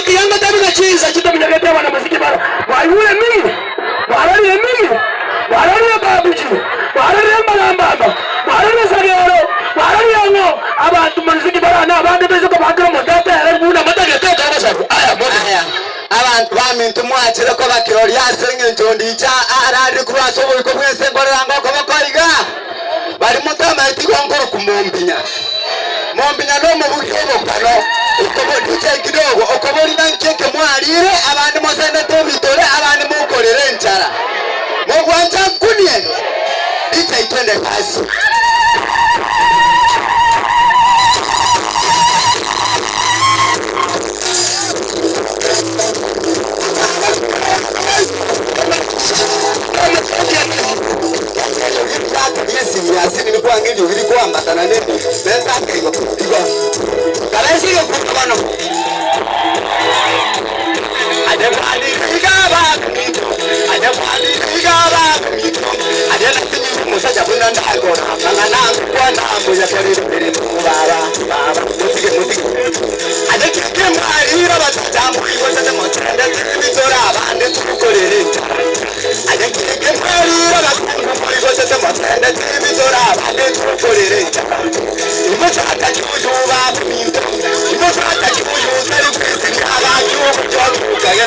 kiyanga tabiga chiza kitabinagete wana muziki bara wayule mimi barari babuji barari malambaba barari sagero barari ngo abantu muziki bara na abandi bezo ko bakira mu data yarabuna matagete kabasha aya abantu bamintu mwakira ko bakirori yasenge njondi cha arari kubasoboye ko mwese ngorera ngo ko bakoiga bari mutama itigonkoro kumombinya mombinya no mu buhebo kano ukobo duce kidogo ukobori bankeke mwarire abandi mosende tubitore abandi mukorere nchara mugwanja kunye ita itwende kasi Yasi nilikuwa ngeli ilikuwa ambatana nini pesa hiyo kalesi hiyo kwa bano adefani igaba adela tini musaja bunda ndako ngana kwa nambo ya kare baba mutike adeke mari raba tamu kwa tata motenda bitora abande tukorere adeke mari raba kwa tata motenda bitora abande tukorere imachata chujuba minto imachata chujuba kari kwesi abaju kwa kaya